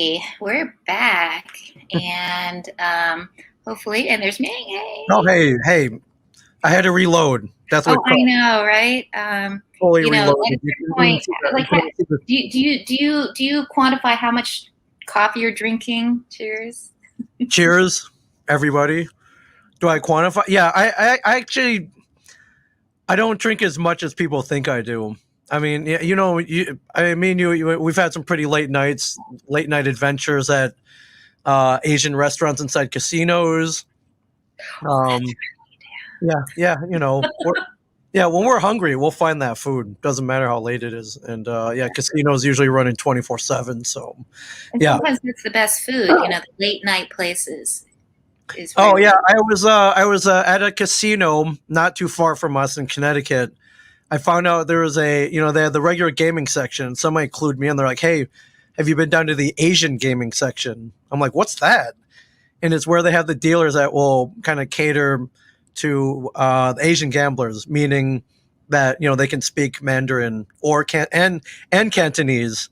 Alrighty, we're back, and hopefully, and there's me. Hey. Oh, hey! I had to reload. That's what. Oh, I know, right? Fully At reloaded. this point, like, do you quantify how much coffee you're drinking? Cheers. Cheers, everybody. Do I quantify? Yeah, I actually I don't drink as much as people think I do. I mean, we've had some pretty late night adventures at Asian restaurants inside casinos. Yeah, when we're hungry, we'll find that food. Doesn't matter how late it is, and casinos usually running 24/7. So, and yeah. Sometimes it's the best food. The late night places. Oh yeah, I was at a casino not too far from us in Connecticut. I found out there was they had the regular gaming section. Somebody clued me in. They're like, "Hey, have you been down to the Asian gaming section?" I'm like, "What's that?" And it's where they have the dealers that will kind of cater to the Asian gamblers, meaning that they can speak Mandarin or and Cantonese.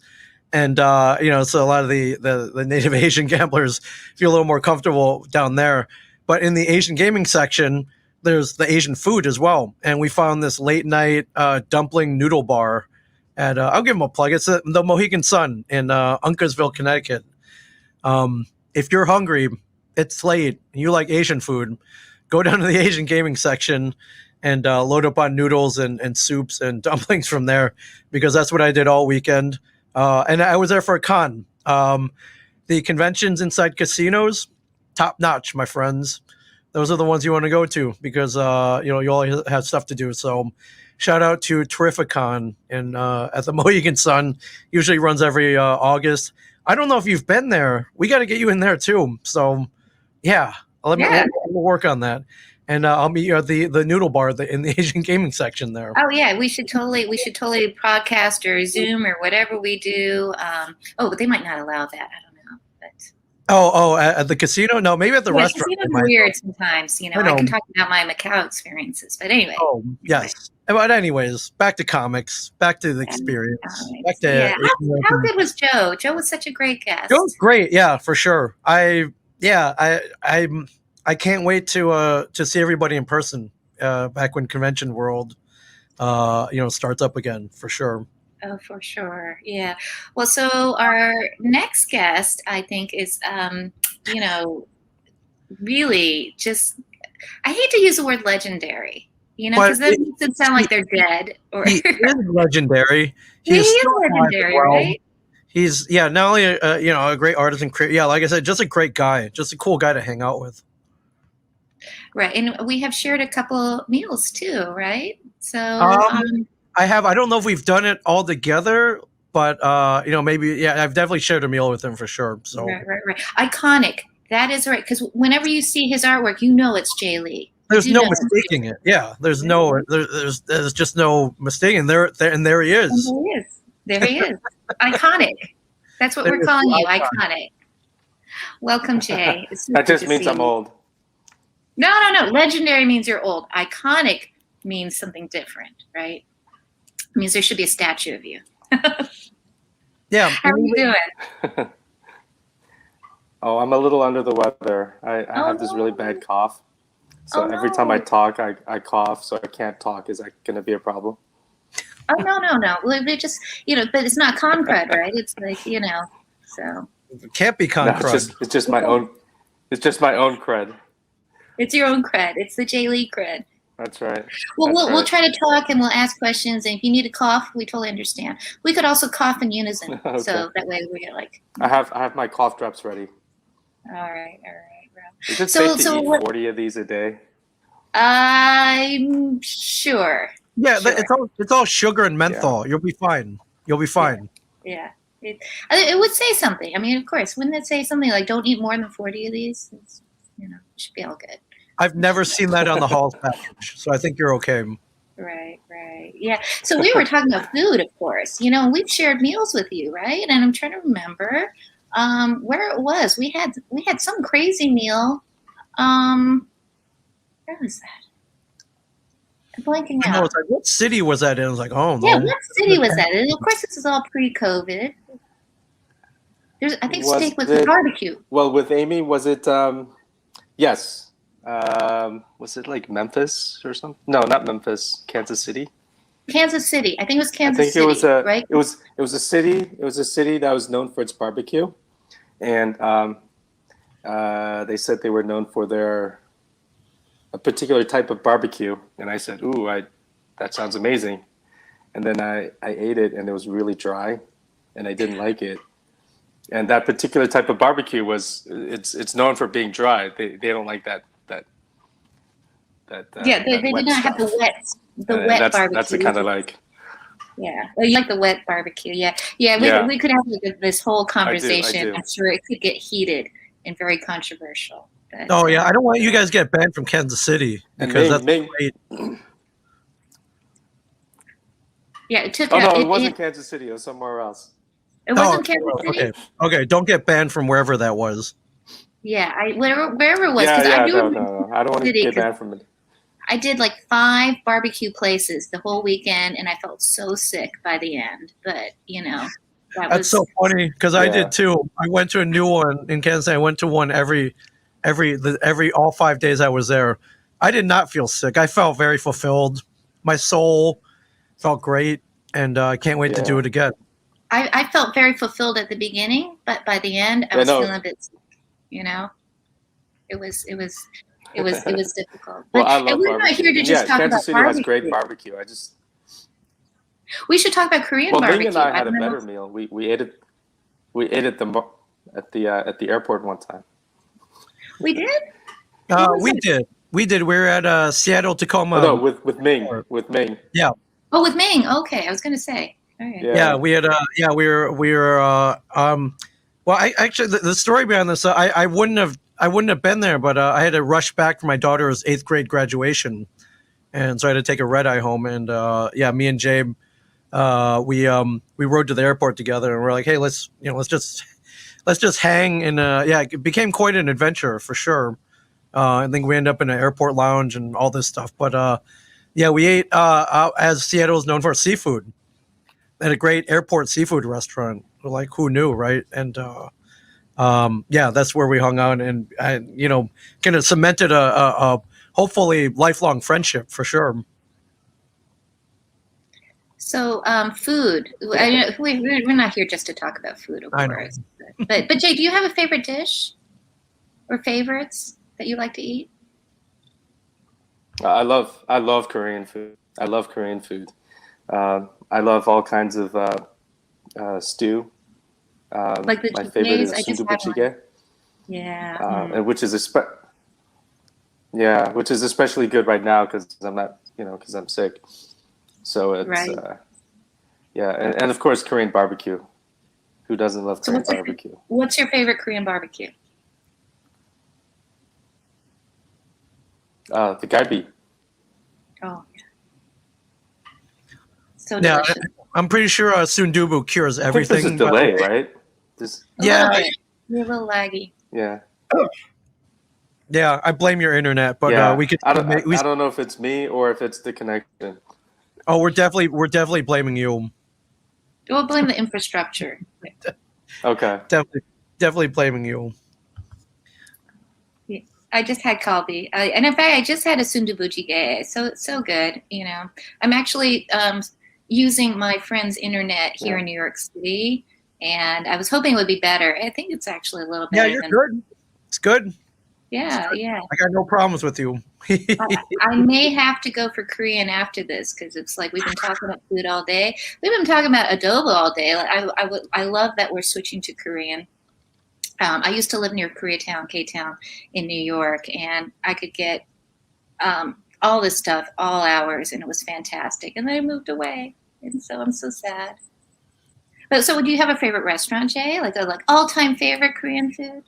And so a lot of the native Asian gamblers feel a little more comfortable down there. But in the Asian gaming section, there's the Asian food as well. And we found this late night dumpling noodle bar at I'll give them a plug. It's the Mohegan Sun in Uncasville, Connecticut. If you're hungry, it's late, you like Asian food, go down to the Asian gaming section and load up on noodles and soups and dumplings from there, because that's what I did all weekend. And I was there for a con. The conventions inside casinos, top notch, my friends. Those are the ones you want to go to because you always have stuff to do. So, shout out to Terrificon at the Mohegan Sun. Usually runs every August. I don't know if you've been there. We got to get you in there too. So, yeah, we'll work on that. And I'll meet you at the noodle bar in the Asian gaming section there. Oh yeah, we should totally podcast or Zoom or whatever we do. But they might not allow that. I don't know. But at the casino? No, maybe at the restaurant. Casinos are weird sometimes. I can talk about my Macau experiences, but anyway. Oh yes. But anyways, back to comics, back to the experience. Back to how good was Joe? Joe was such a great guest. Joe was great, yeah, for sure. I can't wait to see everybody in person back when Convention World starts up again, for sure. Oh, for sure. Yeah. Well, so our next guest, I think, is really just, I hate to use the word legendary, because that makes it sound like they're dead. He is legendary. He is legendary, right? He's not only a great artist and creator. Yeah, like I said, just a great guy, just a cool guy to hang out with. Right, and we have shared a couple meals too, right? So I have. I don't know if we've done it all together, but maybe. Yeah, I've definitely shared a meal with him for sure. So right. Iconic. That is right, because whenever you see his artwork, it's Jae Lee. There's no mistaking it. Yeah, there's just no mistaking. There he is. There he is. Iconic. That's what we're calling you. Iconic. Welcome, Jae. That just means I'm old. No. Legendary means you're old. Iconic means something different, right? It means there should be a statue of you. Yeah. How are you doing? Oh, I'm a little under the weather. I have this really bad cough. So every time I talk, I cough, so I can't talk. Is that going to be a problem? Oh, no. Well, they just, but it's not con crud, right? It's like, so. It can't be con crud. It's just my own. It's just my own cred. It's your own cred. It's the Jae Lee cred. That's right. Well, we'll try to talk and we'll ask questions. And if you need to cough, we totally understand. We could also cough in unison, okay. So that way we're like. I have my cough drops ready. All right, bro. Is it safe to eat 40 of these a day? I'm sure. Yeah, sure. It's all sugar and menthol. Yeah. You'll be fine. Yeah. It would say something. I mean, of course, wouldn't it say something like "Don't eat more than 40 of these"? It's, it should be all good. I've never seen that on the Halls package, so I think you're okay. Right. Yeah. So we were talking about food, of course. We've shared meals with you, right? And I'm trying to remember where it was. We had some crazy meal. Where was that? I'm blanking out. I was like, what city was that in? I was like, oh no. Yeah, what city was that in? Of course, this is all pre-COVID. I think Was steak with it barbecue. well with Amy? Was it yes? Was it like Memphis or something? No, not Memphis. Kansas City. Kansas City. I think it was I Kansas think it was City, right? a city. It was a city that was known for its barbecue, and they said they were known for a particular type of barbecue. And I said, "Ooh, that sounds amazing." And then I ate it, and it was really dry, and I didn't like it. And that particular type of barbecue it's known for being dry. They don't like that Yeah, they that did wet not have stuff. the wet barbecue. That's the kind of like. Yeah, well, you like the wet barbecue. Yeah, yeah. Yeah. We could have this whole I conversation. do. I'm sure it could get heated and very controversial. But, Oh yeah, I don't want you guys to get banned from Kansas City And because that's Ming. great. yeah, it took. Oh no, it it wasn't Kansas City. It was somewhere else. It wasn't Kansas City. Okay, okay, don't get banned from wherever that was. Yeah, wherever it was, Yeah, because yeah, I do no. I don't want to City, get 'cause banned from it. I did like 5 barbecue places the whole weekend, and I felt so sick by the end. But That's so funny because I Yeah. did too. I went to a new one in Kansas City. I went to one every all 5 days I was there. I did not feel sick. I felt very fulfilled. My soul felt great, and I can't wait to do it again. I felt very fulfilled at the beginning, but by the end, I was feeling a bit sick. It was difficult. Well, But I love we're not barbecue. here to just talk Kansas about City barbecue. has great barbecue. We should talk about Korean Well, barbecue. Ming and I had a don't know better meal. We ate it. We ate it at the airport one time. We did. We did. We were at Seattle Tacoma. Oh, no, with Ming. With Ming. Yeah. Oh, with Ming. Okay, I was going to say. All right. Yeah. We had. We were. Well, I actually the story behind this. I wouldn't have been there, but I had to rush back for my daughter's 8th grade graduation, and so I had to take a red eye home. And me and Jabe, we rode to the airport together, and we're like, hey, let's just hang. And it became quite an adventure for sure. I think we ended up in an airport lounge and all this stuff. But we ate as Seattle is known for seafood at a great airport seafood restaurant. Like, who knew, right? And that's where we hung out, and kind of cemented a hopefully lifelong friendship for sure. So, food. We're not here just to talk about food, of course. But Jay, do you have a favorite dish or favorites that you like to eat? I love Korean food. I love Korean food. I love all kinds of stew. Like the my favorite is I just sundubu had jjigae. one. Yeah. And which is especially good right now because I'm not, because I'm sick. So it's Right. and of course Korean barbecue. Who doesn't love Korean barbecue? What's your favorite Korean barbecue? The galbi. Oh, yeah. So delicious. I'm pretty sure sundubu cures everything. There's a delay, right? Yeah. You're a little laggy. Yeah. Yeah, I blame your internet, but we could. I don't know if it's me or if it's the connection. Oh, we're definitely blaming you. We'll blame the infrastructure. Okay. Definitely blaming you. Yeah, I just had kalbi, and in fact, I just had a sundubu jjigae. So good. I'm actually using my friend's internet here in New York City, and I was hoping it would be better. I think it's actually a little better. Yeah, you're good. It's good. Yeah. I got no problems with you. I may have to go for Korean after this because it's like we've been talking about food all day. We've been talking about adobo all day. I love that we're switching to Korean. I used to live near Koreatown, K-Town in New York, and I could get all this stuff all hours, and it was fantastic. And then I moved away, and so I'm so sad. But so, do you have a favorite restaurant, Jay? Like all-time favorite Korean food,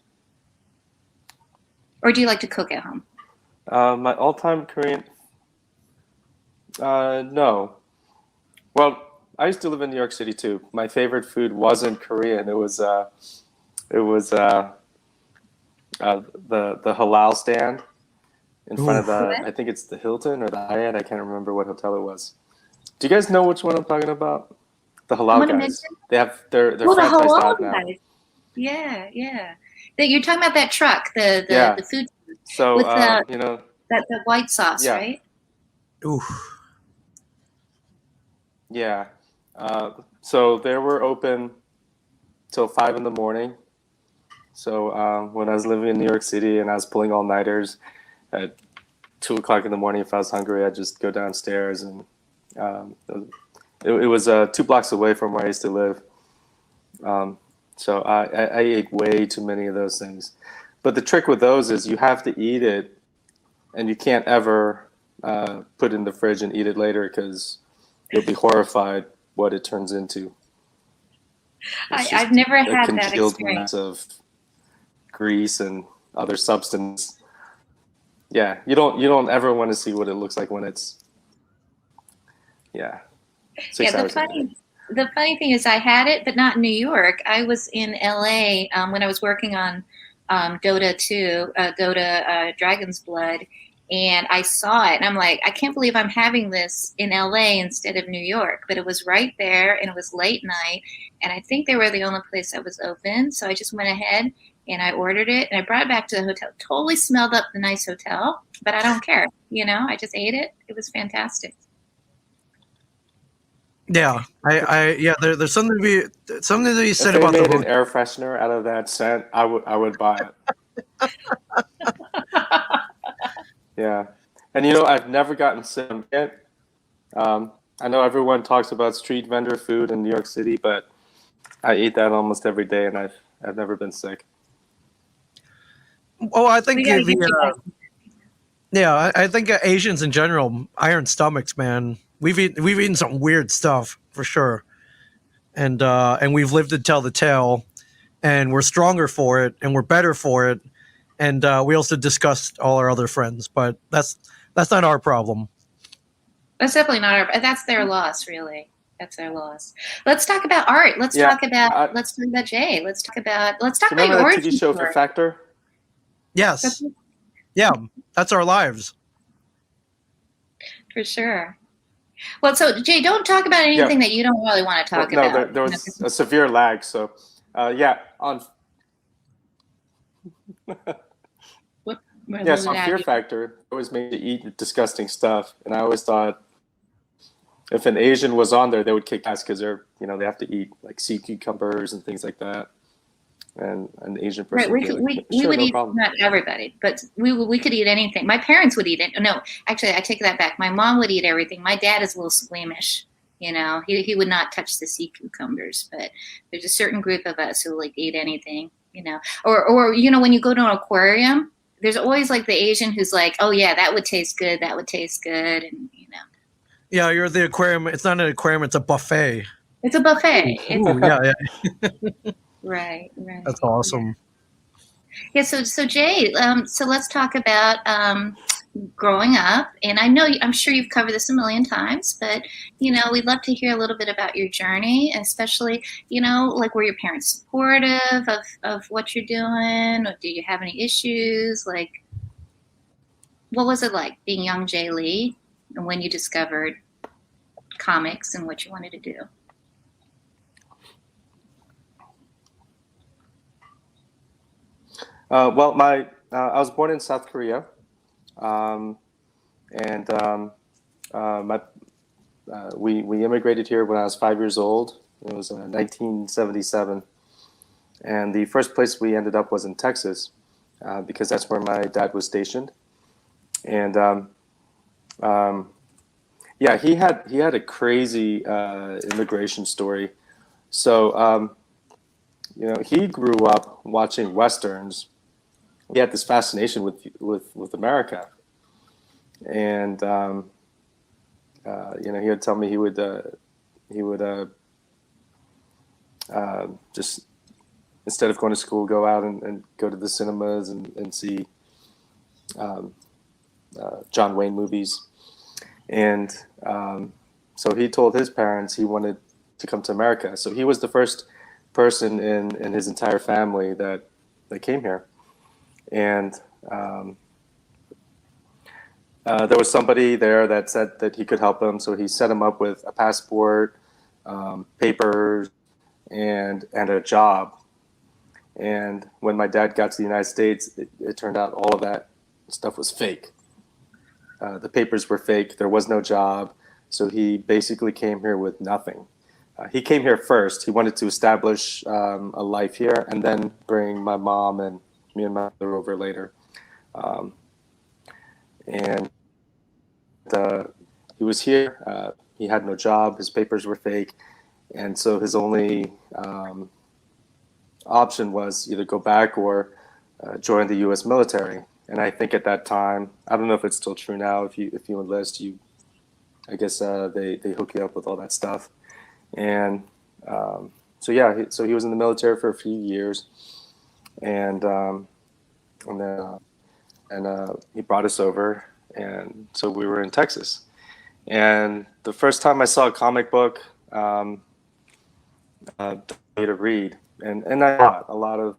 or do you like to cook at home? My all-time Korean. No. Well, I used to live in New York City too. My favorite food wasn't Korean. It was the halal stand in front of the. I think it's the Hilton or the Hyatt. I can't remember what hotel it was. Do you guys know which one I'm talking about? The halal guys. They have they're franchised out now. Guys. yeah. That you're talking about that truck, Yeah. the food So with the you know, that white sauce, yeah, right? Ooh. yeah. So they were open till 5 in the morning. So when I was living in New York City and I was pulling all-nighters at 2 o'clock in the morning, if I was hungry, I'd just go downstairs, and um, it was 2 blocks away from where I used to live. So I ate way too many of those things. But the trick with those is you have to eat it, and you can't ever put it in the fridge and eat it later because you'll be horrified what it turns into. It's I've just never a had that congealed experience. mass of grease and other substance. Yeah, you don't ever want to see what it looks like when it's Yeah, 6 hours in the day. the funny thing is I had it, but not in New York. I was in LA when I was working on Dota 2, Dota Dragon's Blood, and I saw it, and I'm like, I can't believe I'm having this in LA instead of New York. But it was right there, and it was late night, and I think they were the only place that was open. So I just went ahead and I ordered it, and I brought it back to the hotel. Totally smelled up the nice hotel, but I don't care. I just ate it. It was fantastic. Yeah, yeah. There's something to be If said they about the made an hotel. air freshener out of that scent, I would buy it. Yeah, and I've never gotten sick yet. I know everyone talks about street vendor food in New York City, but I eat that almost every day, and I've never been sick. Oh, I think We got to get you back. yeah, I think Asians in general, iron stomachs, man. We've eaten some weird stuff for sure, and we've lived to tell the tale, and we're stronger for it, and we're better for it, and we also discussed all our other friends, but that's not our problem. That's definitely not our. That's their loss, really. That's their loss. Let's talk about art. Let's Yeah, talk about. do Let's talk about Jay. Let's talk you about remember your that TV origin show story. Fear Factor? Yes, yeah, that's our lives. For sure. Well, so Jay, don't talk about Yeah. anything that you don't really want to Well, talk no, about. there was a severe lag. So, yeah, so on Fear Factor, I always made to eat disgusting stuff, and I always thought if an Asian was on there, they would kick ass because they have to eat like sea cucumbers and things like that, and an Asian person Right, would be like, we sure, would no eat, problem. not everybody, but we could eat anything. My parents would eat it. No, actually, I take that back. My mom would eat everything. My dad is a little squeamish. He would not touch the sea cucumbers. But there's a certain group of us who like eat anything. Or when you go to an aquarium, there's always like the Asian who's like, oh yeah, that would taste good. That would taste good, and Yeah, you're at the aquarium. It's not an aquarium; it's a buffet. it's a buffet. Ooh, yeah, Right. that's awesome. Yeah. So Jay, so let's talk about growing up, and I'm sure you've covered this a million times, but we'd love to hear a little bit about your journey, especially like, were your parents supportive of what you're doing, or do you have any issues? Like, what was it like being young Jae Lee, and when you discovered comics and what you wanted to do? Well, I was born in South Korea, and we immigrated here when I was 5 years old. It was 1977, and the first place we ended up was in Texas, because that's where my dad was stationed. And yeah, he had a crazy immigration story. So he grew up watching westerns. He had this fascination with America, and he would tell me he would just, instead of going to school, go out and go to the cinemas and see John Wayne movies. And so he told his parents he wanted to come to America. So he was the first person in his entire family that came here. And there was somebody there that said that he could help him. So he set him up with a passport, papers, and a job. And when my dad got to the United States, it turned out all of that stuff was fake. The papers were fake. There was no job. So he basically came here with nothing. He came here first. He wanted to establish a life here and then bring my mom and me and my mother over later. And he was here. He had no job. His papers were fake. And so his only option was either go back or join the U.S. military. And I think at that time, I don't know if it's still true now. If you enlist, I guess they hook you up with all that stuff. And so he was in the military for a few years, and then he brought us over, and so we were in Texas. And the first time I saw a comic book, to read, and I thought a lot of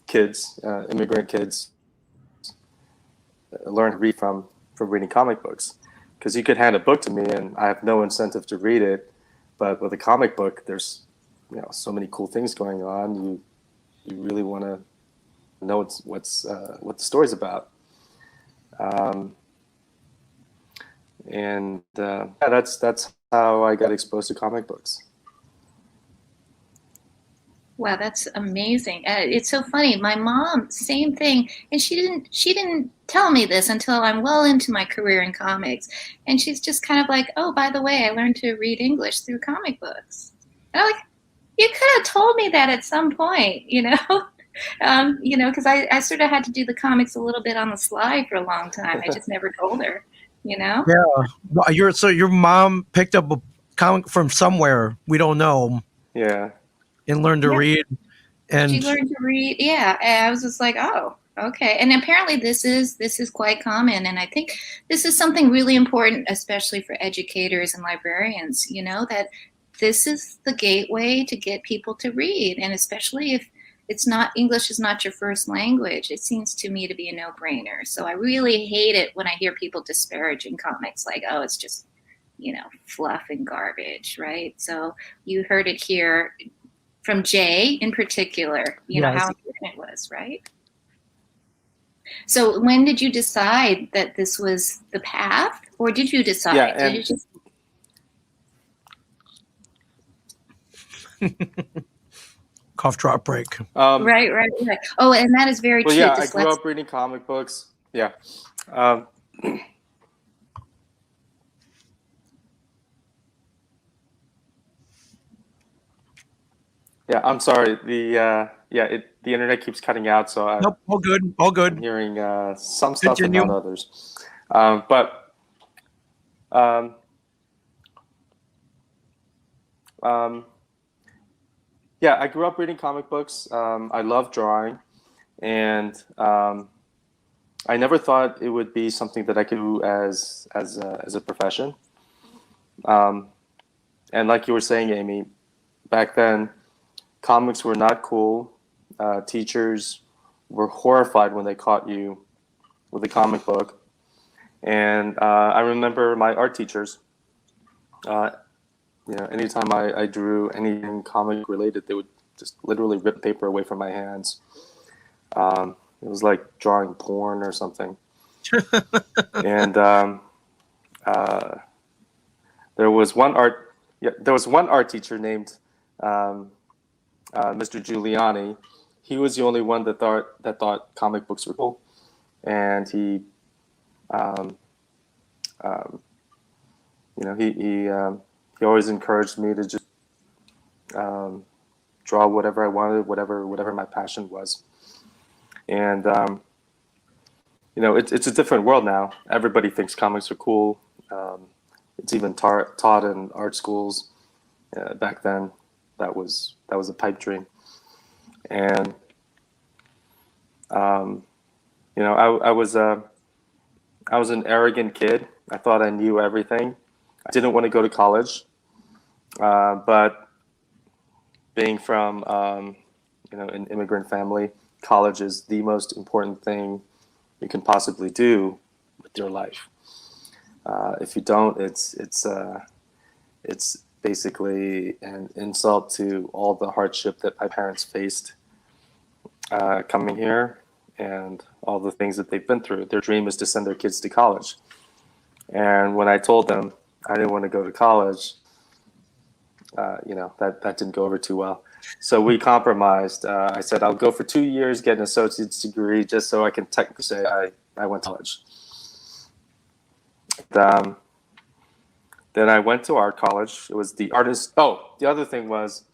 kids, immigrant kids, learn to read from reading comic books, because you could hand a book to me and I have no incentive to read it, but with a comic book, there's so many cool things going on. You really want to know what the story's about, and that's how I got exposed to comic books. Wow, that's amazing. It's so funny. My mom, same thing, and she didn't tell me this until I'm well into my career in comics. And she's just kind of like, "Oh, by the way, I learned to read English through comic books." And I'm like, "You could have told me that at some point, because I sort of had to do the comics a little bit on the slide for a long time. I just never told her, Yeah. Well, your mom picked up a comic from somewhere we don't know. Yeah. And learned to read. And she learned to read. Yeah. And I was just like, oh, okay. And apparently this is quite common. And I think this is something really important, especially for educators and librarians, that this is the gateway to get people to read. And especially if English is not your first language, it seems to me to be a no-brainer. So I really hate it when I hear people disparaging comics like, oh, it's just, fluff and garbage, right? So you heard it here from Jae in particular, how important it was, right? So when did you decide that this was the path, or did you decide? Yeah, did you just... Cough drop break. Right. Oh, and that is very true. Yeah, I grew up reading comic books. Yeah. Yeah, I'm sorry. The internet keeps cutting out, so nope, all good. I'm hearing some stuff and not others. Yeah, I grew up reading comic books. I love drawing, and I never thought it would be something that I could do as a profession. And like you were saying, Amy, back then, comics were not cool. Teachers were horrified when they caught you with a comic book. And I remember my art teachers, anytime I drew anything comic related, they would just literally rip paper away from my hands. It was like drawing porn or something. And there was one art teacher named Mr. Giuliani. He was the only one that thought comic books were cool, and he always encouraged me to just draw whatever I wanted, whatever my passion was. And it's a different world now. Everybody thinks comics are cool. It's even taught in art schools. Back then, that was a pipe dream. And I was an arrogant kid. I thought I knew everything. I didn't want to go to college, but being from an immigrant family, college is the most important thing you can possibly do with your life. If you don't, it's basically an insult to all the hardship that my parents faced coming here and all the things that they've been through. Their dream is to send their kids to college. And when I told them I didn't want to go to college, that didn't go over too well. So we compromised. I said, I'll go for 2 years, get an associate's degree, just so I can technically say I went to college. Then I went to art college. It was the artist. Oh, the other thing was,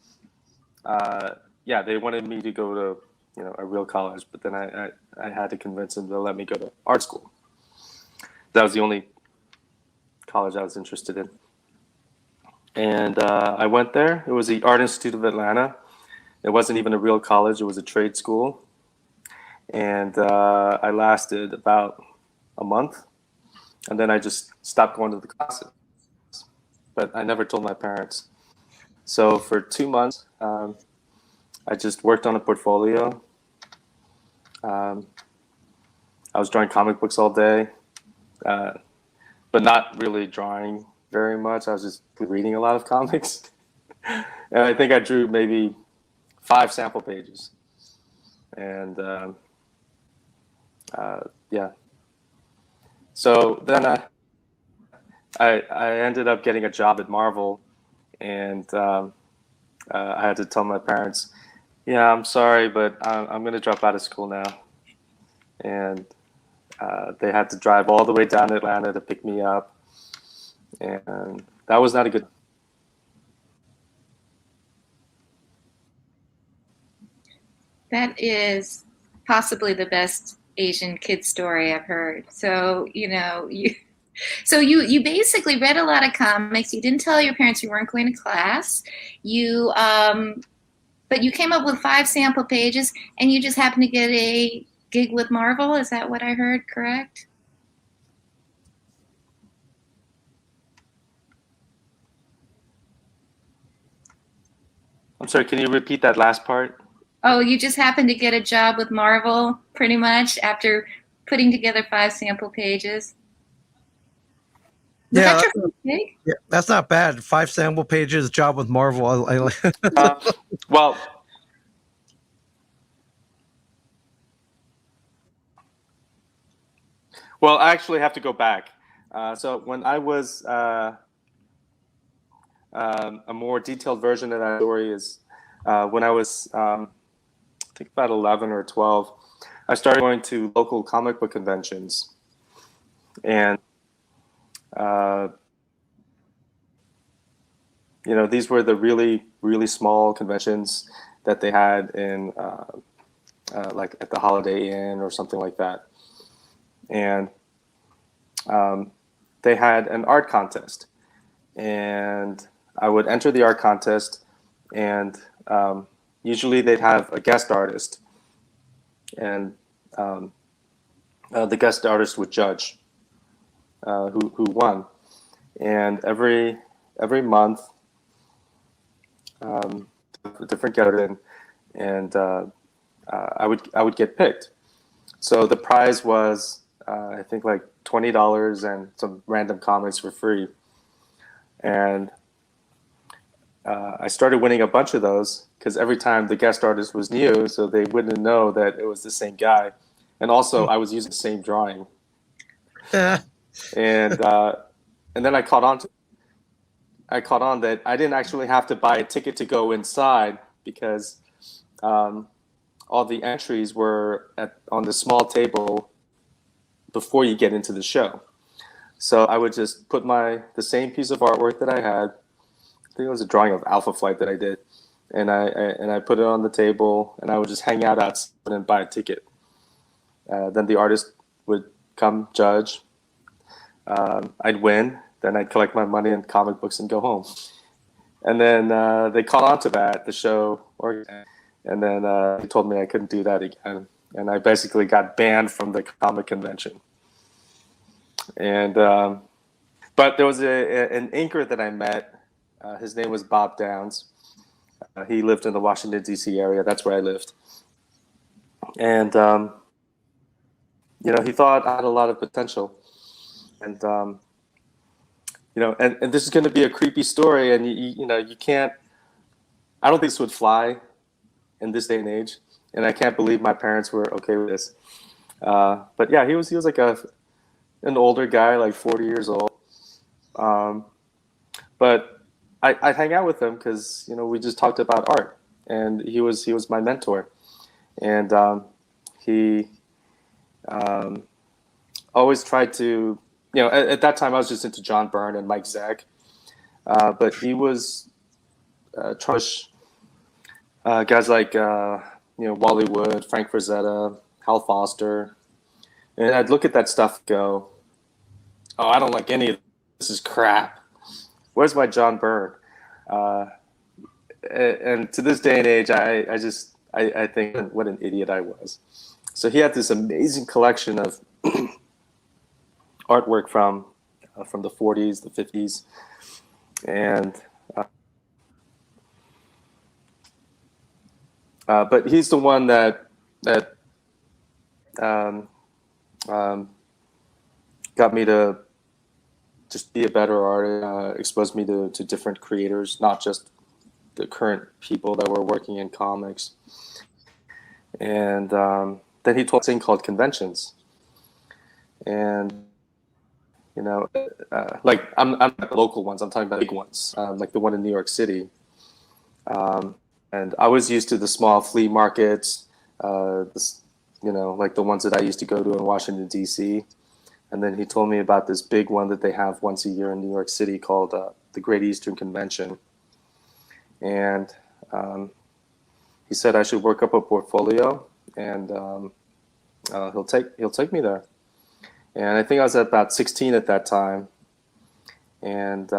they wanted me to go to, a real college, but then I had to convince them to let me go to art school. That was the only college I was interested in. And I went there. It was the Art Institute of Atlanta. It wasn't even a real college. It was a trade school. And I lasted about a month. And then I just stopped going to the classes. But I never told my parents. So for 2 months, I just worked on a portfolio. I was drawing comic books all day, but not really drawing very much. I was just reading a lot of comics. And I think I drew maybe 5 sample pages. And so then I ended up getting a job at Marvel, and I had to tell my parents, yeah, I'm sorry, but I'm going to drop out of school now. And they had to drive all the way down to Atlanta to pick me up. And that was not a good. That is possibly the best Asian kid story I've heard. So, you basically read a lot of comics. You didn't tell your parents you weren't going to class. But you came up with 5 sample pages, and you just happened to get a gig with Marvel. Is that what I heard? Correct? I'm sorry, can you repeat that last part? Oh, you just happened to get a job with Marvel, pretty much, after putting together 5 sample pages. Was that your first gig? Yeah, that's not bad. 5 sample pages, job with Marvel. Well, I actually have to go back. So when I was a more detailed version of that story is when I was, I think about 11 or 12, I started going to local comic book conventions. And, these were the really, really small conventions that they had in, like at the Holiday Inn or something like that. And they had an art contest. And I would enter the art contest, and usually they'd have a guest artist, and the guest artist would judge who won. And every month, a different guest, and I would get picked. So the prize was I think like $20 and some random comics for free. And I started winning a bunch of those because every time the guest artist was new, so they wouldn't know that it was the same guy. And also, I was using the same drawing. And then I caught on that I didn't actually have to buy a ticket to go inside because all the entries were on the small table before you get into the show. So I would just put the same piece of artwork that I had. I think it was a drawing of Alpha Flight that I did, and I put it on the table, and I would just hang out outside and buy a ticket. Then the artist would come judge. I'd win. Then I'd collect my money and comic books and go home. And then they caught on to that, the show, and then they told me I couldn't do that again. And I basically got banned from the comic convention. And but there was an inker that I met. His name was Bob Downs. He lived in the Washington, D.C. area. That's where I lived. And, he thought I had a lot of potential. And, and this is going to be a creepy story, and you can't. I don't think this would fly in this day and age, and I can't believe my parents were okay with this. But yeah, he was like an older guy, like 40 years old. But I'd hang out with him because we just talked about art, and he was my mentor, and he always tried to. At that time I was just into John Byrne and Mike Zeck, but he was trust guys like Wally Wood, Frank Frazetta, Hal Foster, and I'd look at that stuff and go, "Oh, I don't like any of this. This is crap. Where's my John Byrne?" And to this day and age, I think what an idiot I was. So he had this amazing collection of artwork from the 40s, the 50s, and but he's the one that got me to just be a better artist, exposed me to different creators, not just the current people that were working in comics. And then he told a thing called conventions, and like I'm not the local ones. I'm talking about big ones, like the one in New York City. And I was used to the small flea markets, like the ones that I used to go to in Washington, D.C. And then he told me about this big one that they have once a year in New York City called the Great Eastern Convention. And he said I should work up a portfolio, and he'll take me there. And I think I was about 16 at that time. And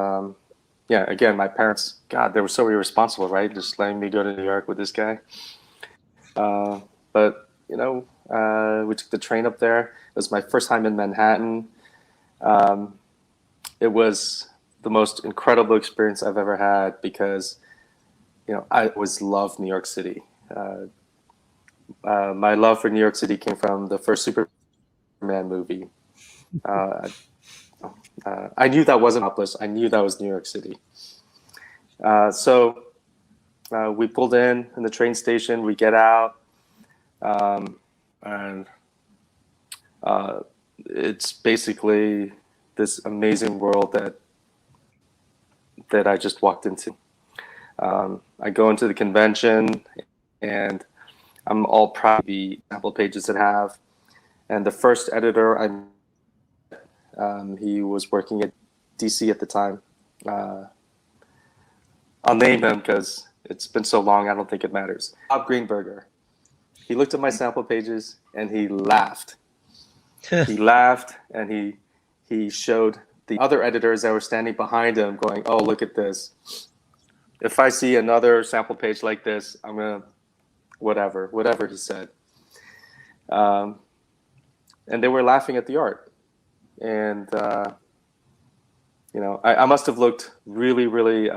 yeah, again, my parents, God, they were so irresponsible, right? Just letting me go to New York with this guy. But we took the train up there. It was my first time in Manhattan. It was the most incredible experience I've ever had because, I always loved New York City. My love for New York City came from the first Superman movie. I knew that wasn't Minneapolis. I knew that was New York City. So we pulled in the train station. We get out, and it's basically this amazing world that I just walked into. I go into the convention, and I'm all proud of the sample pages that I have. And the first editor he was working at DC at the time. I'll name him because it's been so long, I don't think it matters. Bob Greenberger. He looked at my sample pages and he laughed. He laughed, and he showed the other editors that were standing behind him going, "Oh, look at this. If I see another sample page like this, I'm going to whatever he said." And they were laughing at the art. And, I must have looked really, really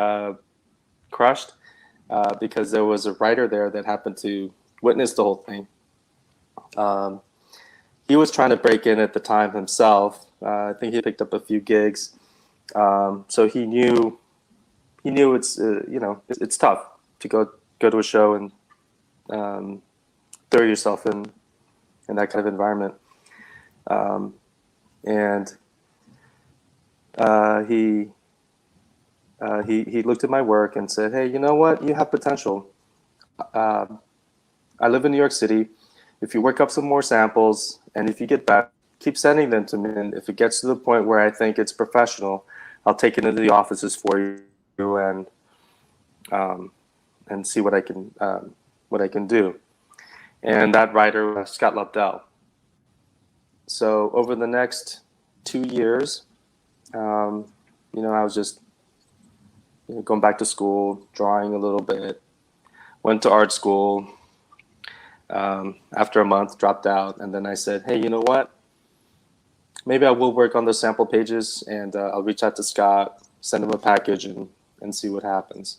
crushed because there was a writer there that happened to witness the whole thing. He was trying to break in at the time himself. I think he picked up a few gigs. So he knew it's, it's tough to go to a show and throw yourself in that kind of environment. And he looked at my work and said, "Hey, you know what? You have potential. I live in New York City. If you work up some more samples, and if you get back, keep sending them to me. And if it gets to the point where I think it's professional, I'll take it into the offices for you and see what I can do." And that writer was Scott Lobdell. So over the next 2 years, I was just going back to school, drawing a little bit, went to art school. After a month, dropped out, and then I said, "Hey, you know what? Maybe I will work on the sample pages, and I'll reach out to Scott, send him a package, and see what happens."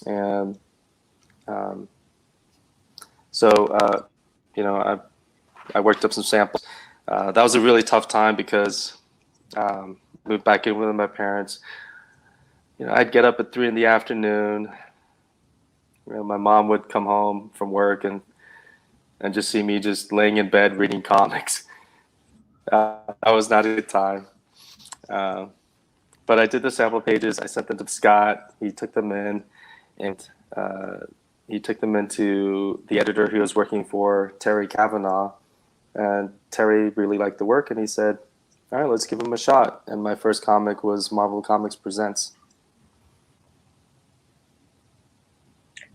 And so I worked up some samples. That was a really tough time because moved back in with my parents. I'd get up at 3 p.m. My mom would come home from work and just see me just laying in bed reading comics. That was not a good time. But I did the sample pages. I sent them to Scott. He took them in, and he took them into the editor he was working for, Terry Kavanaugh. And Terry really liked the work, and he said, all right, let's give him a shot. And my first comic was Marvel Comics Presents.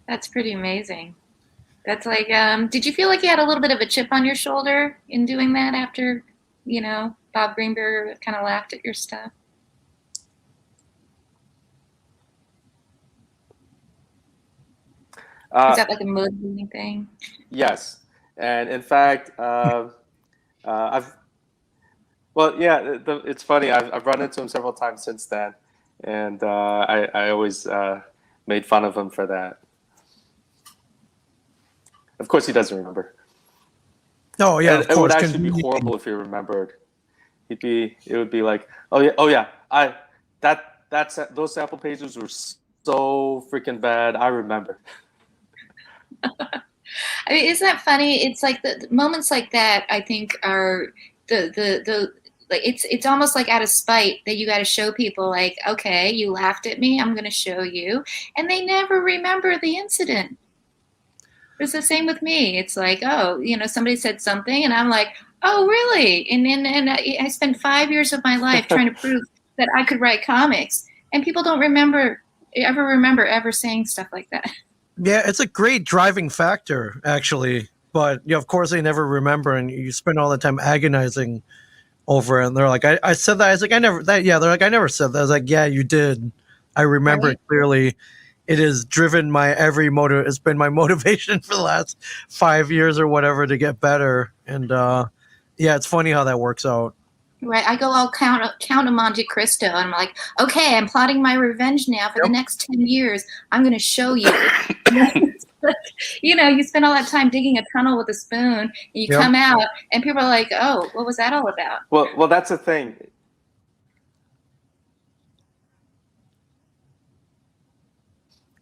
That's pretty amazing. That's like, did you feel like you had a little bit of a chip on your shoulder in doing that after, Bob Greenberg kind of laughed at your stuff? Is that like a motivating thing? Yes. And in fact, it's funny. I've run into him several times since then. And I always made fun of him for that. Of course, he doesn't remember. Oh yeah, it would actually be horrible if he remembered. It would be like, oh yeah, those sample pages were so freaking bad. I remember. I mean, isn't that funny? It's like the moments like that, I think, are the like it's almost like out of spite that you got to show people, like, okay, you laughed at me, I'm going to show you, and they never remember the incident. It's the same with me. It's like, oh, somebody said something, and I'm like, oh, really? And I spent 5 years of my life trying to prove that I could write comics, and people don't remember ever saying stuff like that. Yeah, it's a great driving factor, actually. But of course, they never remember, and you spend all the time agonizing over it. And they're like, I said that. I was like, I never. That yeah, they're like, I never said that. I was like, yeah, you did. I remember it clearly. It has driven my every motive. It's been my motivation for the last 5 years or whatever to get better. And yeah, it's funny how that works out. Right, I go all Count of Monte Cristo, and I'm like, okay, I'm plotting my revenge now for the next 10 years. I'm going to show you. You spend all that time digging a tunnel with a spoon, and you come out, and people are like, oh, what was that all about? Well, that's the thing.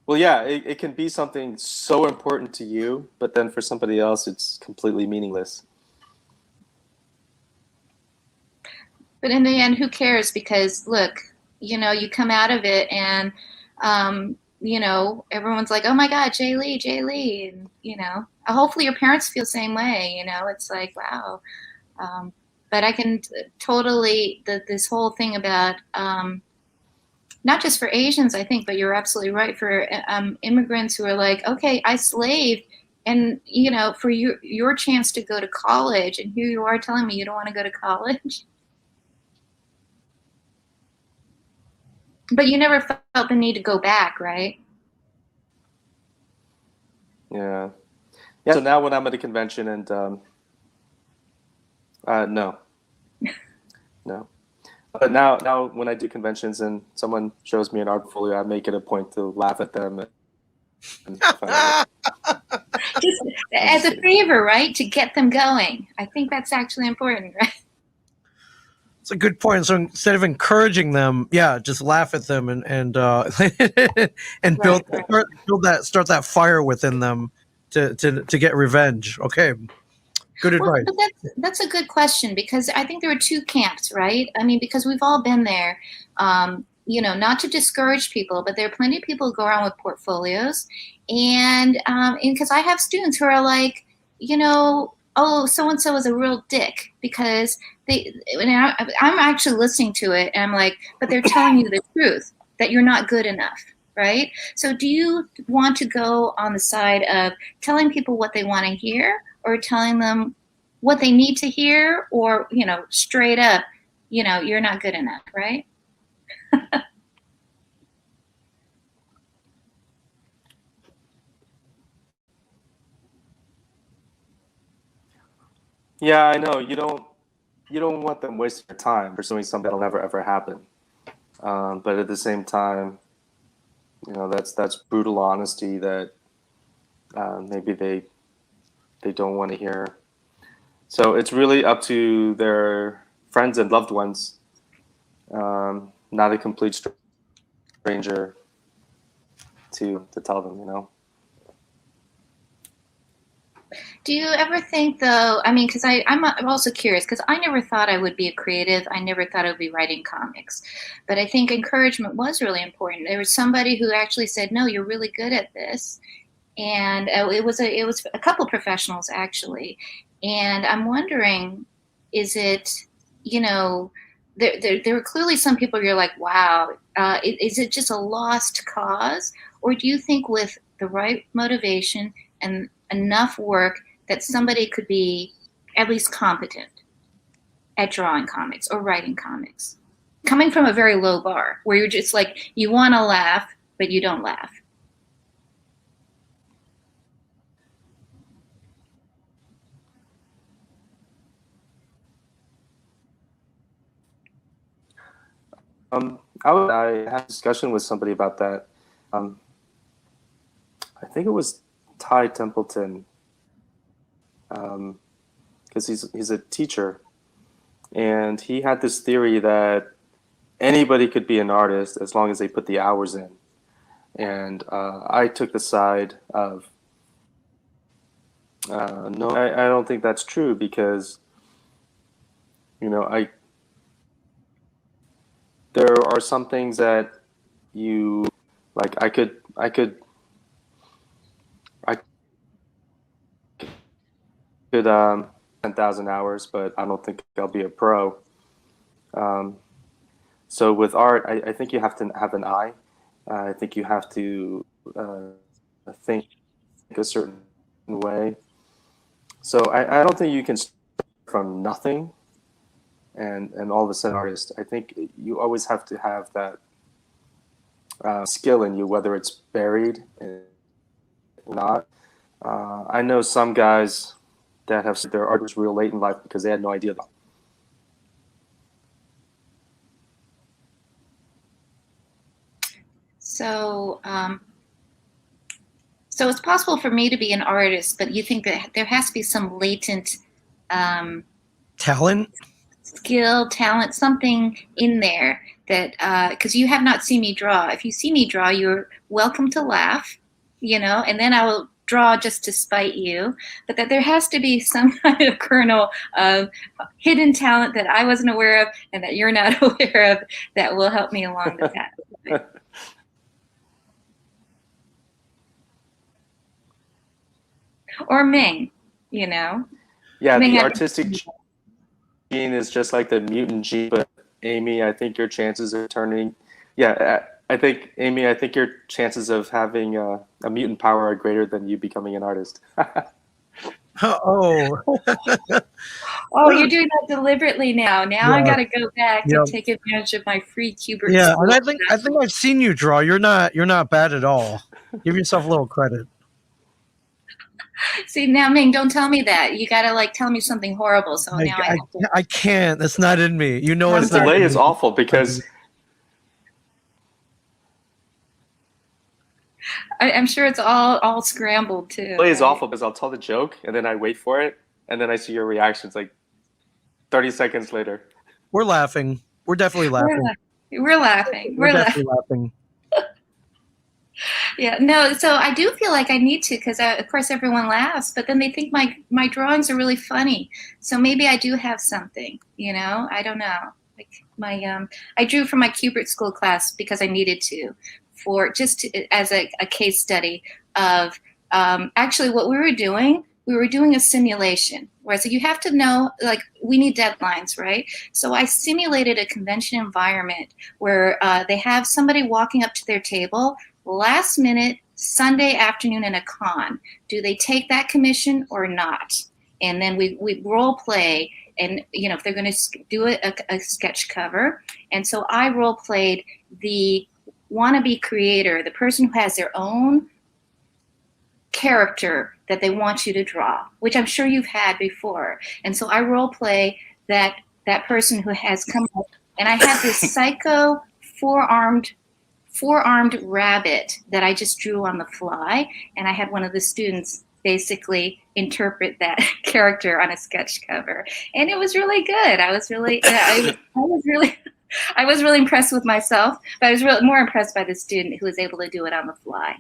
Well, yeah, it can be something so important to you, but then for somebody else, it's completely meaningless. But in the end, who cares? Because look, you come out of it, and everyone's like, oh my God, Jae Lee, and hopefully your parents feel the same way. It's like, wow. But I can totally this whole thing about not just for Asians, I think, but you're absolutely right, for immigrants who are like, okay, I slaved, and for your chance to go to college, and here you are telling me you don't want to go to college. But you never felt the need to go back, right? Yeah. So now when I'm at a convention and no. But now when I do conventions and someone shows me an art portfolio, I make it a point to laugh at them. Just as a favor, right? To get them going. I think that's actually important, right? It's a good point. So instead of encouraging them, just laugh at them and and build start that fire within them to get revenge. Okay, good advice. But that's a good question, because I think there are two camps, right? I mean, because we've all been there. Not to discourage people, but there are plenty of people who go around with portfolios, and because I have students who are like, oh, so-and-so is a real dick because I'm actually listening to it, and I'm like, but they're telling you the truth, that you're not good enough, right? So do you want to go on the side of telling people what they want to hear, or telling them what they need to hear, or, straight up, you're not good enough, right? Yeah, I know. You don't want them wasting their time pursuing something that'll never ever happen. But at the same time, that's brutal honesty that maybe they don't want to hear. So it's really up to their friends and loved ones not a complete stranger to tell them, you know. Do you ever think, though, I mean, because I'm also curious, because I never thought I would be a creative. I never thought I would be writing comics. But I think encouragement was really important. There was somebody who actually said, no, you're really good at this. And it was a couple professionals, actually. And I'm wondering, is it, you know, there were clearly some people you're like, wow, is it just a lost cause? Or do you think with the right motivation and enough work that somebody could be at least competent at drawing comics or writing comics, coming from a very low bar where you're just like, you want to laugh, but you don't laugh? I had a discussion with somebody about that. I think it was Ty Templeton, because he's a teacher, and he had this theory that anybody could be an artist as long as they put the hours in. And I took the side of no, I don't think that's true, because you know, there are some things that you like. I could 10,000 hours, but I don't think I'll be a pro. So with art, I think you have to have an eye. I think you have to think a certain way. So I don't think you can start from nothing and all of a sudden artist. I think you always have to have that skill in you, whether it's buried or not. I know some guys that have their art was real late in life because they had no idea about it. So, so it's possible for me to be an artist, but you think that there has to be some latent Talent? skill, talent, something in there that, because you have not seen me draw. If you see me draw, you're welcome to laugh, you know, and then I will draw just to spite you. But that there has to be some kind of kernel of hidden talent that I wasn't aware of and that you're not aware of that will help me along the path. Or Ming, you know. Yeah, Ming, the artistic gene is just like the mutant gene, but Amy, I think your chances of turning, I think Amy, I think your chances of having a mutant power are greater than you becoming an artist. Oh. Oh, you're doing that deliberately now. Now Yeah. I got to go back Yeah. and take advantage of my free Kubert. Yeah, school and I think I've seen you draw. You're not bad at all. Give yourself a little credit. See, now Ming, don't tell me that. You got to like tell me something horrible. So now I have to. I can't. That's not in me. You know, The it's not delay in is me. awful because I'm sure it's all scrambled too. delay is awful because I'll tell the joke and then I wait for it and then I see your reactions like 30 seconds later. We're laughing. We're definitely laughing. We're laughing. We're definitely laughing. Yeah, no, so I do feel like I need to, because of course everyone laughs, but then they think my drawings are really funny. So maybe I do have something, you know, I don't know. Like I drew for my Kubert school class because I needed to, as a case study of actually what we were doing a simulation where I said, you have to know, like, we need deadlines, right? So I simulated a convention environment where they have somebody walking up to their table last minute Sunday afternoon in a con. Do they take that commission or not? And then we role play, and you know, if they're going to do a sketch cover. And so I role played the wannabe creator, the person who has their own character that they want you to draw, which I'm sure you've had before. And so I role play that person who has come up, and I had this psycho four-armed rabbit that I just drew on the fly, and I had one of the students basically interpret that character on a sketch cover, and it was really good. I was really I was really impressed with myself, but I was really more impressed by the student who was able to do it on the fly,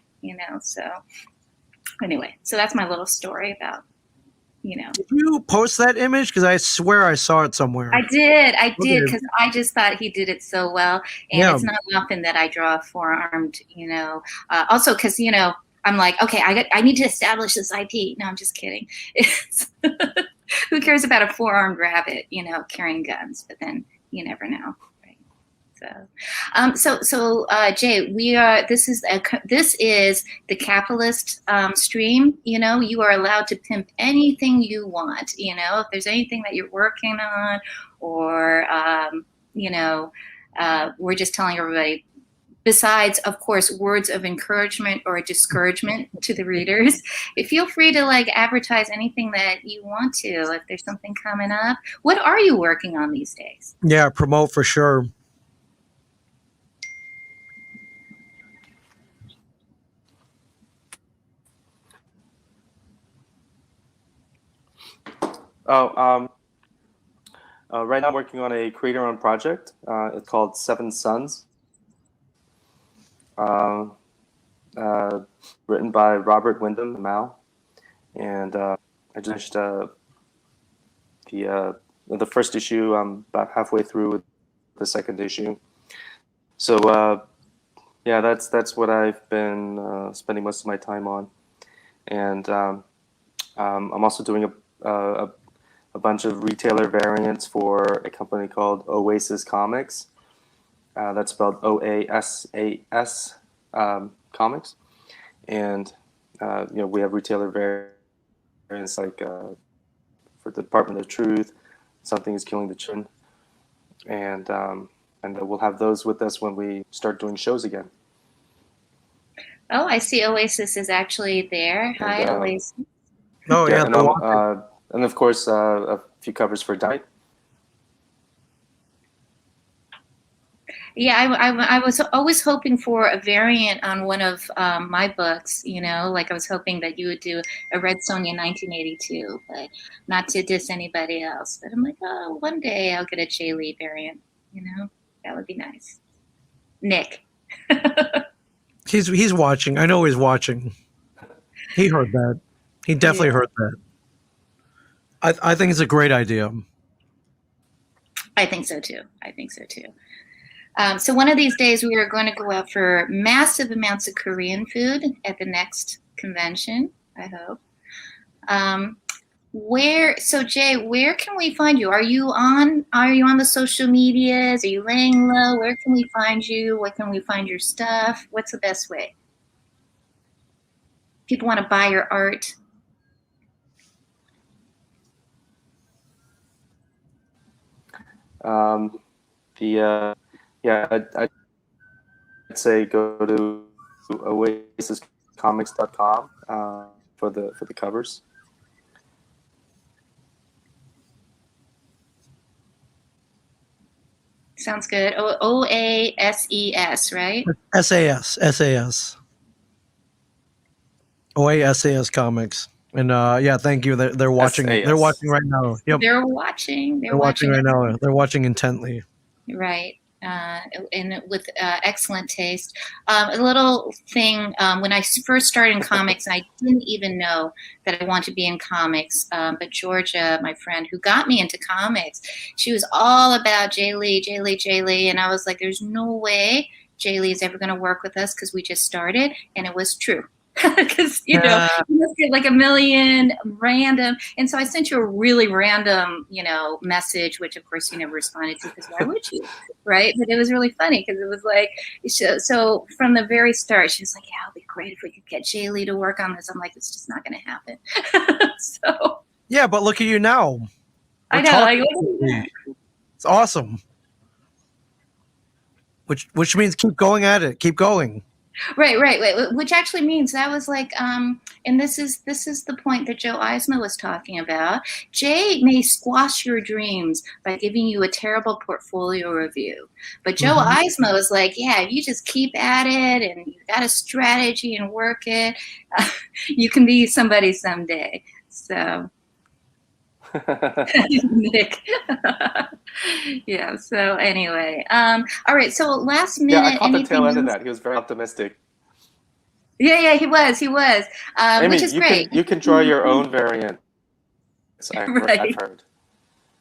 so anyway, so that's my little story about, Did you post that image? Because I swear I saw it somewhere. I did, Okay. because I just thought he did it so well, and Yeah. it's not often that I draw a four-armed, also because, I'm like, okay, I need to establish this IP. No, I'm just kidding. Who cares about a four-armed rabbit, carrying guns? But then you never know. So, Jae, this is the capitalist stream. You are allowed to pimp anything you want. If there's anything that you're working on, or we're just telling everybody. Besides, of course, words of encouragement or discouragement to the readers, feel free to advertise anything that you want to. If there's something coming up, what are you working on these days? Yeah, promote for sure. Right now I'm working on a creator-owned project. It's called Seven Suns. Written by Robert Wyndham Mao, and I just finished the first issue. I'm about halfway through the second issue. So yeah, that's what I've been spending most of my time on, and I'm also doing a bunch of retailer variants for a company called Oasis Comics. That's spelled OASAS Comics, and we have retailer variants like for the Department of Truth, Something is Killing the Children, and we'll have those with us when we start doing shows again. Oh, I see. Oasis is actually there. Hi, Oasis. Oh yeah, and of course a few covers for Dynamite. Yeah, I was always hoping for a variant on one of my books, I was hoping that you would do a Red Sonja 1982, but not to diss anybody else. But I'm like, oh, one day I'll get a Jae Lee variant, that would be nice. Nick. He's watching. I know he's watching. He heard that. He definitely heard that. I think it's a great idea. I think so too. So one of these days we are going to go out for massive amounts of Korean food at the next convention, I hope. So Jae, where can we find you? Are you on the social medias? Are you laying low? Where can we find you? Where can we find your stuff? What's the best way? People want to buy your art. I'd say go to oasiscomics.com for the covers. Sounds good. OASES, right? SAS. OASAS Comics. And yeah, thank you. They're watching. SAS. They're watching right now. Yep. They're watching. They're watching right now. They're watching intently. Right. And with excellent taste. A little thing, when I first started in comics, I didn't even know that I wanted to be in comics. But Georgia, my friend who got me into comics, she was all about Jae Lee. And I was like, there's no way Jae Lee is ever going to work with us because we just started. And it was true. Because you must get like a million random, and so I sent you a really random message, which of course you never responded to because why would you, right? But it was really funny because it was like, so from the very start she was like, yeah, it'll be great if we could get Jae Lee to work on this. I'm like, it's just not going to happen. So yeah, but look at you now. I know, it's awesome. Which means keep going at it, keep going. Right. Which actually means that was like, and this is the point that Joe Eisner was talking about. Jae may squash your dreams by giving you a terrible portfolio review, but Joe Eisner was like, yeah, you just keep at it and you got a strategy and work it. You can be somebody someday. So Nick. Yeah. So anyway, all right. So last minute. Yeah, I caught the tail end of else? that. He was very optimistic. Yeah, he was, Amy, which is great. you can draw your own variant. Right. I've heard.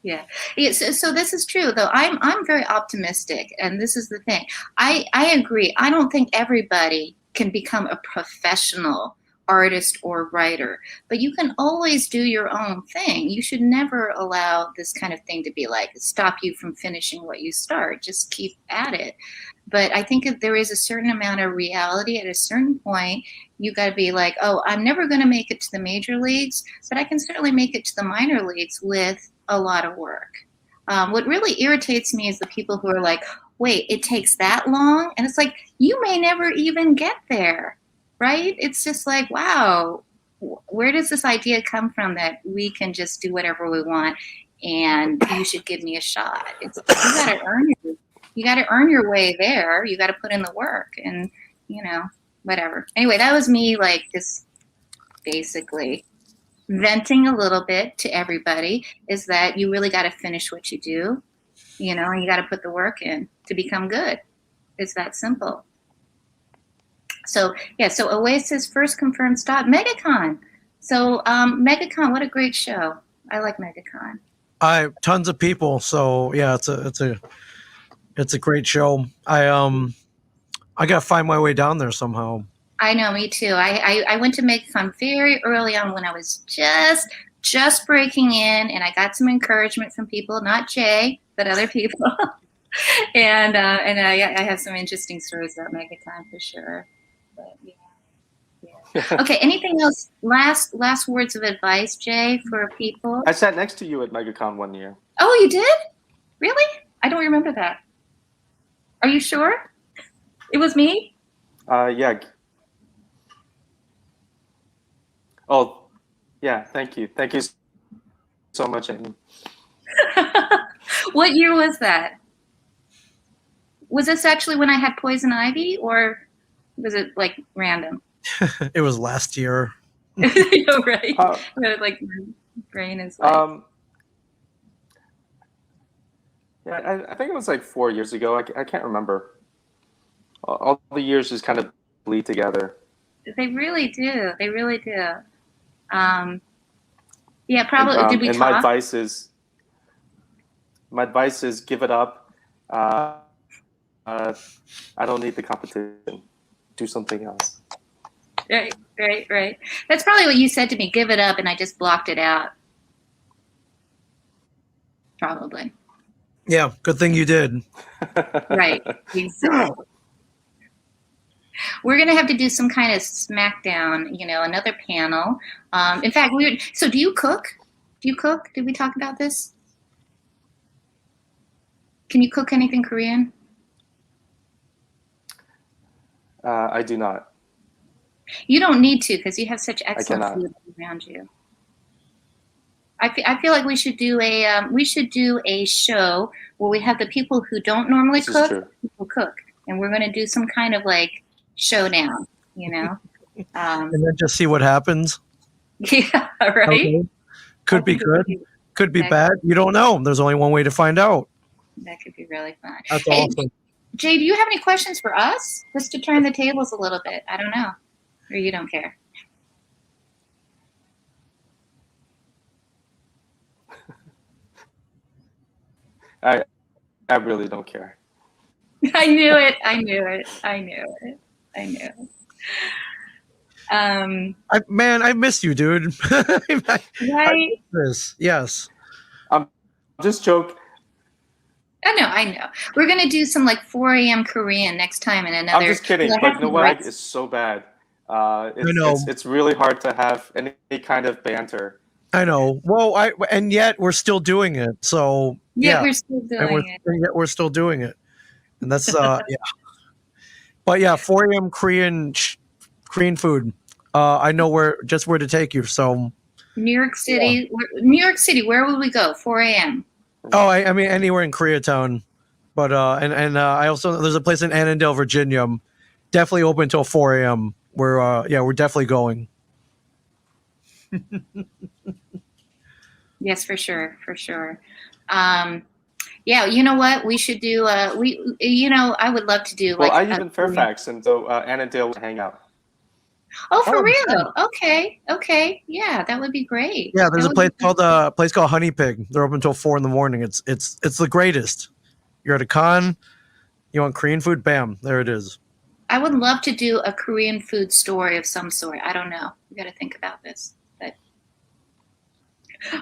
Yeah. So this is true, though. I'm very optimistic, and this is the thing. I agree. I don't think everybody can become a professional artist or writer, but you can always do your own thing. You should never allow this kind of thing to be like stop you from finishing what you start. Just keep at it. But I think if there is a certain amount of reality at a certain point, you got to be like, oh, I'm never going to make it to the major leagues, but I can certainly make it to the minor leagues with a lot of work. What really irritates me is the people who are like, wait, it takes that long? And it's like, you may never even get there, right? It's just like, wow, where does this idea come from that we can just do whatever we want and you should give me a shot? It's, you got to earn your way there. You got to put in the work and, whatever. Anyway, that was me like just basically venting a little bit to everybody is that you really got to finish what you do, and you got to put the work in to become good. It's that simple. So, yeah, so Oasis first confirmed stop, MegaCon. So, MegaCon, what a great show. I like MegaCon. Tons of people. So, yeah, it's a great show. I got to find my way down there somehow. I know, me too. I went to MegaCon very early on when I was just breaking in, and I got some encouragement from people, not Jay, but other people. and I have some interesting stories about MegaCon for sure. But yeah. Okay, anything else? Last words of advice, Jay, for people? I sat next to you at MegaCon one year. Oh, you did? Really? I don't remember that. Are you sure? It was me? Yeah. Oh, yeah. Thank you. Thank you so much, Amy. What year was that? Was this actually when I had poison ivy, or was it like random? It was last year. Right. Like my brain is like. Yeah, I think it was like 4 years ago. I can't remember. All the years just kind of bleed together. They really do. They really do. Yeah, probably. Did we and talk? My advice is give it up. I don't need the competition. Do something else. Right. That's probably what you said to me. Give it up, and I just blocked it out. Probably. Yeah, good thing you did. Right. Exactly. We're gonna have to do some kind of smackdown, another panel. In fact, so do you cook? Did we talk about this? Can you cook anything Korean? I do not. You don't need to because you have such excellent food around you. I feel like we should do a show where we have the people who don't normally cook, people cook, and we're going to do some kind of like showdown, and then just see what happens. Yeah, right. Okay. Could be good, could be bad. You don't know. There's only one way to find out. That could be really fun. That's awesome. Jay, do you have any questions for us? Just to turn the tables a little bit. I don't know, or you don't care. I really don't care. I knew it. I miss you, dude. Right? Yes. I'm just joking. I know. We're gonna do some like 4 a.m. Korean next time in another. I'm just kidding, but the lag is so bad. It's really hard to have any kind of banter. I know. Well, and yet we're still doing it. So yeah, we're still doing it. Yet we're still doing it, and that's yeah. But yeah, 4 a.m. Korean food. I know where to take you. So New York City. Yeah. New York City. Where would we go? 4 a.m. Oh, I mean anywhere in Koreatown, but and I also there's a place in Annandale, Virginia, definitely open until 4 a.m. We're definitely going. Yes, for sure, for sure. Yeah, you know what? We should do. I would love to do Well, like. I live in Fairfax, and so Annandale will hang out. Oh, for Oh, real? Okay, okay. Yeah, that would be great. Yeah, there's That a would be place called Honey Pig. They're open until 4 a.m. It's the greatest. You're at a con, you want Korean food, bam, there it is. I would love to do a Korean food story of some sort. I don't know. We got to think about this. But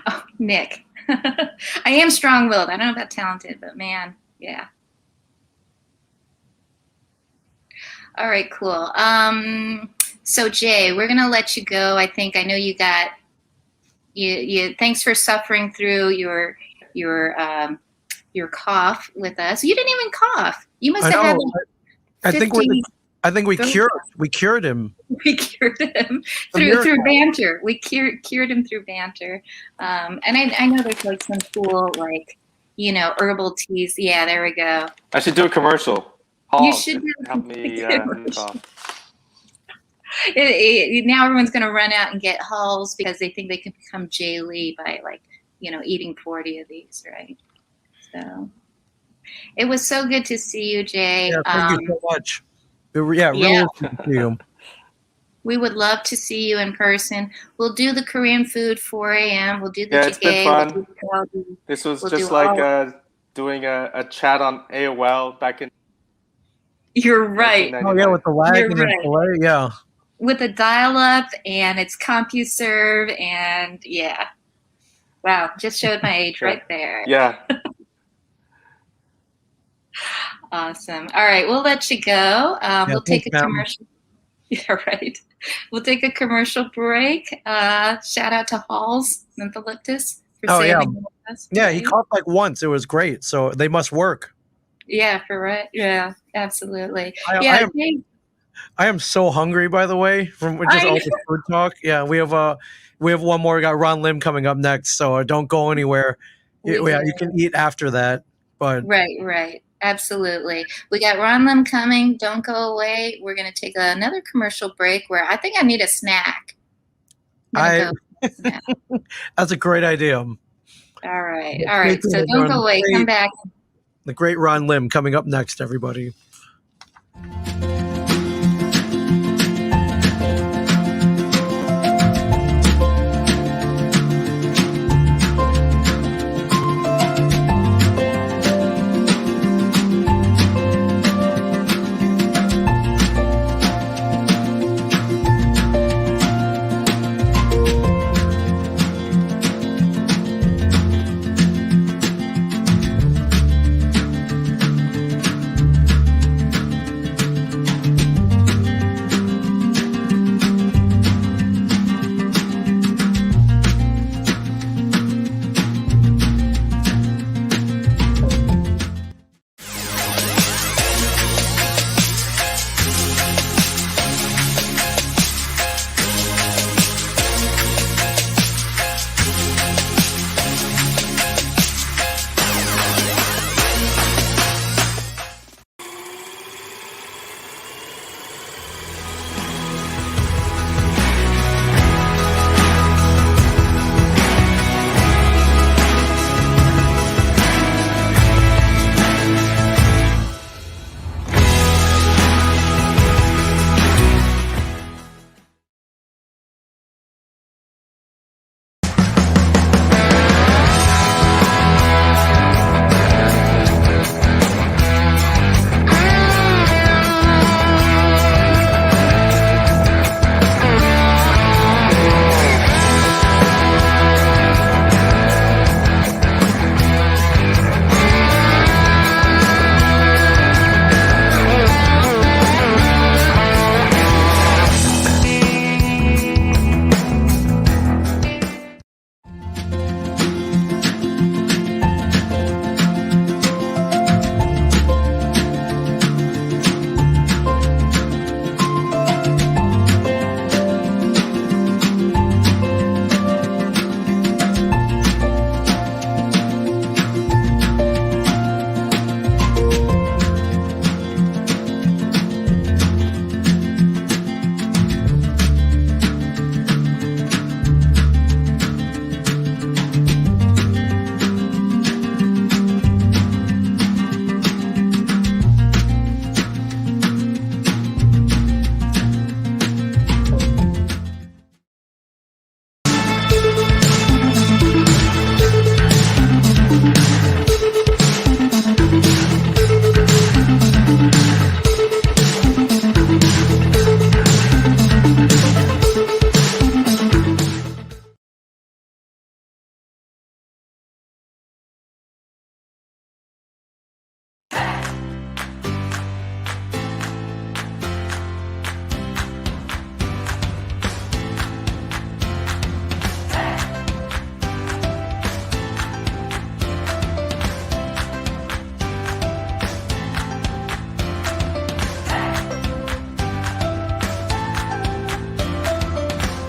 oh, Nick, I am strong-willed. I don't know about talented, but man, yeah. All right, cool. So Jay, we're gonna let you go. I think I know you got you. Thanks for suffering through your cough with us. You didn't even cough. You must have had. I think we cured him. We cured him through banter. We cured him through banter. And I know there's like some cool herbal teas. Yeah, there we go. I should do a commercial. You should help me now everyone's going to run out and get Halls because they think they can become Jae Lee by eating 40 of these, right? So it was so good to see you, Jay. Yeah, thank you so much. Really good to see you. We would love to see you in person. We'll do the Korean food 4 a.m. We'll do the it's been fun. This was just like doing a chat on AOL back in. You're right. Oh yeah, with the lag and the delay, yeah. With the dial-up and it's CompuServe and yeah. Wow, just showed my age right there. Yeah. Awesome. All right, we'll let you go. We'll take a commercial. Yeah, right. We'll take a commercial break. Shout out to Halls Mentholyptus for saving us. Yeah, he coughed like once. It was great. So they must work. Yeah, Yeah, absolutely. I am so hungry, by the way, from just all the food talk. Yeah, we have one more. We got Ron Lim coming up next, so don't go anywhere. You can eat after that. But right. Absolutely. We got Ron Lim coming. Don't go away. We're going to take another commercial break where I think I need a snack. That's a great idea. All right. So don't go away. Come back. The great Ron Lim coming up next, everybody.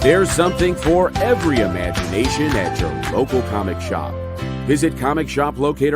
There's something for every imagination at your local comic shop. Visit Comic Shop Locator